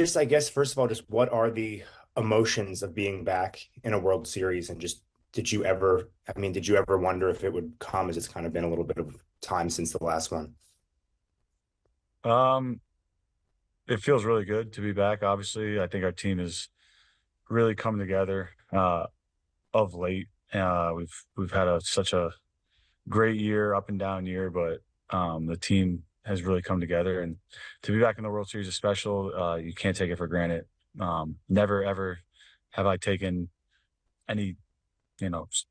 just, I guess, first of all, just what are the emotions of being back in a World Series? And just, did you ever wonder if it would come as it's kind of been a little bit of time since the last one? Um, it feels really good to be back. Obviously, I think our team has really come together of late. We've had such a great year, up and down year, but the team has really come together. And to be back in the World Series is special. You can't take it for granted. Never ever have I taken any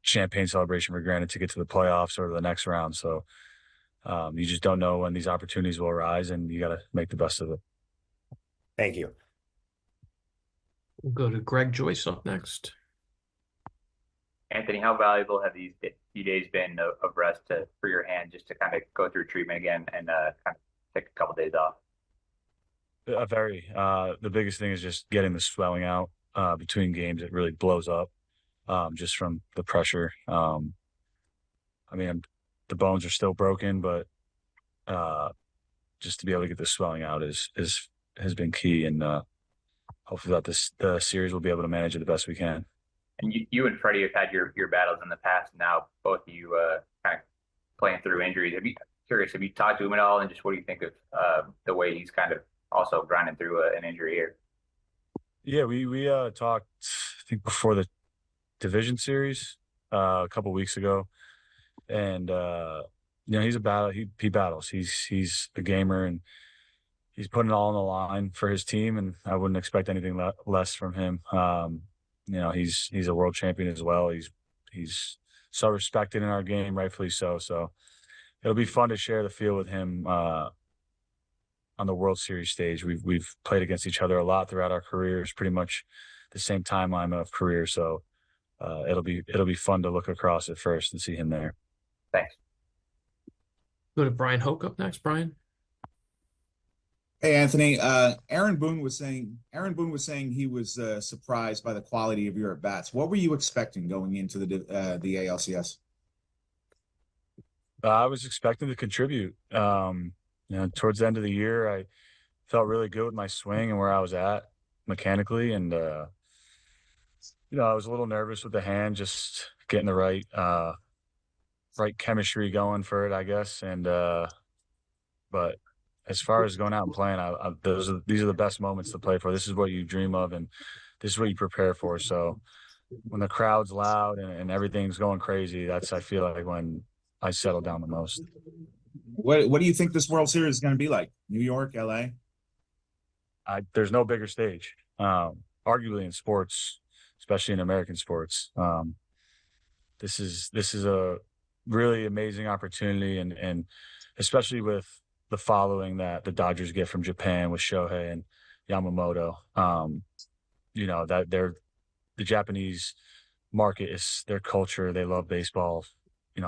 champagne celebration for granted to get to the playoffs or the next round. So you just don't know when these opportunities will arise, and you got to make the best of it. Thank you. We'll go to Greg Joyce up next. Anthony, how valuable have these few days been of rest for your hand just to kind of go through treatment again and kind of take a couple days off? Very. The biggest thing is just getting the swelling out between games. It really blows up just from the pressure. I mean, the bones are still broken, but just to be able to get the swelling out is has been key. And hopefully that the series will be able to manage it the best we can. And you and Freddie have had your battles in the past. Now both of you kind of playing through injuries. Have you talked to him at all? And just what do you think of the way he's kind of also grinding through an injury here? Yeah, we talked, I think, before the division series a couple weeks ago, and he's a battle. He battles. He's a gamer, and he's putting it all on the line for his team. And I wouldn't expect anything less from him. He's a world champion as well. He's so respected in our game, rightfully so. So it'll be fun to share the field with him on the World Series stage. We've played against each other a lot throughout our careers, pretty much the same timeline of career. So it'll be fun to look across at first and see him there. Thanks. Go to Brian Hoke up next. Brian. Hey Anthony, Aaron Boone was saying he was surprised by the quality of your at bats. What were you expecting going into the ALCS? I was expecting to contribute. Towards the end of the year, I felt really good with my swing and where I was at mechanically, and I was a little nervous with the hand, just getting the right chemistry going for it, I guess. And but as far as going out and playing, these are the best moments to play for. This is what you dream of, and this is what you prepare for. So when the crowd's loud and everything's going crazy, that's, I feel like, when I settle down the most. What do you think this World Series is going to be like? New York, LA? There's no bigger stage, arguably in sports, especially in American sports. This is a really amazing opportunity, and especially with the following that the Dodgers get from Japan with Shohei and Yamamoto. That the Japanese market is their culture. They love baseball,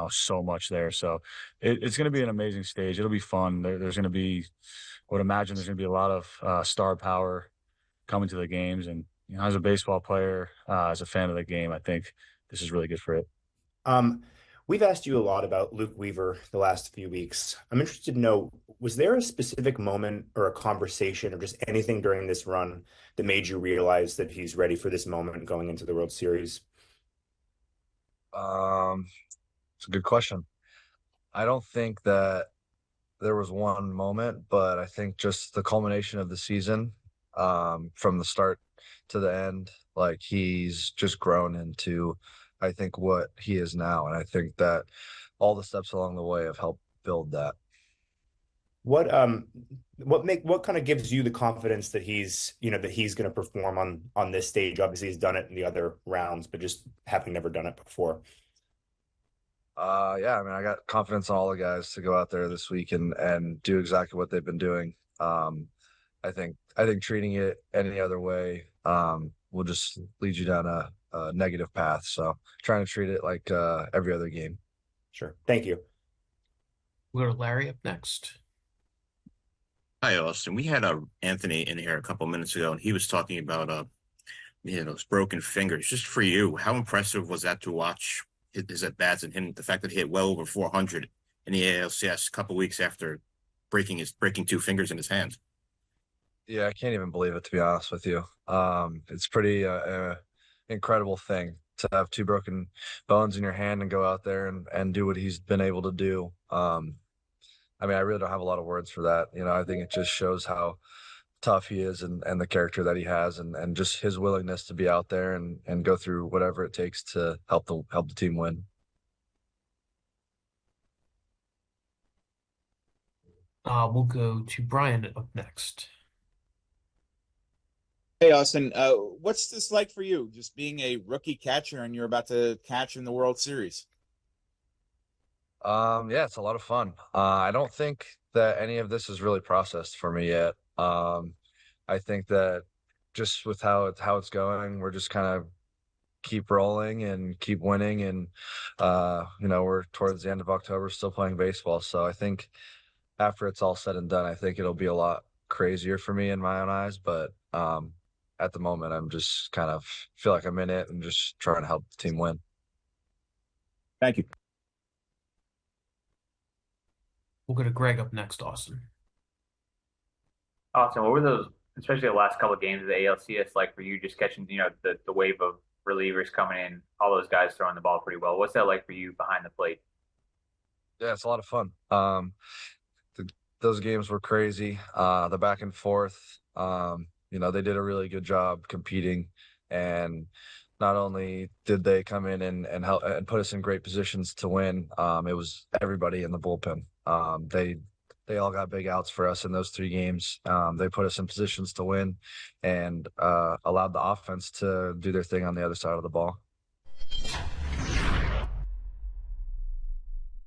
so much there. So it's going to be an amazing stage. It'll be fun. There's going to be, I would imagine there's going to be a lot of star power coming to the games. And as a baseball player, as a fan of the game, I think this is really good for it. We've asked you a lot about Luke Weaver the last few weeks. I'm interested to know, was there a specific moment or a conversation or just anything during this run that made you realize that he's ready for this moment going into the World Series? It's a good question. I don't think that there was one moment, but I think just the culmination of the season, from the start to the end, like he's just grown into, I think, what he is now. And I think that all the steps along the way have helped build that. What kind of gives you the confidence that he's going to perform on this stage? Obviously, he's done it in the other rounds, but just having never done it before. Yeah, I mean, I got confidence in all the guys to go out there this week and do exactly what they've been doing. I think treating it any other way will just lead you down a negative path. So trying to treat it like every other game. Sure. Thank you. We'll go to Larry up next. Hi, Austin. We had Anthony in here a couple minutes ago, and he was talking about those broken fingers. Just for you, how impressive was that to watch his at bats and him? The fact that he hit well over 400 in the ALCS a couple weeks after breaking two fingers in his hands. Yeah, I can't even believe it, to be honest with you. It's pretty incredible thing to have two broken bones in your hand and go out there and do what he's been able to do. I mean, I really don't have a lot of words for that. You know, I think it just shows how tough he is and the character that he has and just his willingness to be out there and go through whatever it takes to help the team win. We'll go to Brian up next. Hey, Austin, what's this like for you, just being a rookie catcher and you're about to catch in the World Series? Yeah, it's a lot of fun. I don't think that any of this is really processed for me yet. I think that just with how it's going, we're just kind of keep rolling and keep winning, and you know, we're towards the end of October, still playing baseball. So I think after it's all said and done, I think it'll be a lot crazier for me in my own eyes. But at the moment, I'm just kind of feel like I'm in it and just trying to help the team win. Thank you. We'll go to Greg up next, Austin. Awesome. What were those, especially the last couple of games of the ALCS, like for you, just catching, the wave of relievers coming in, all those guys throwing the ball pretty well. What's that like for you behind the plate? Yeah, it's a lot of fun. Those games were crazy. The back and forth. You know, they did a really good job competing, and not only did they come in and help and put us in great positions to win, it was everybody in the bullpen. They all got big outs for us in those 3 games. They put us in positions to win, and allowed the offense to do their thing on the other side of the ball.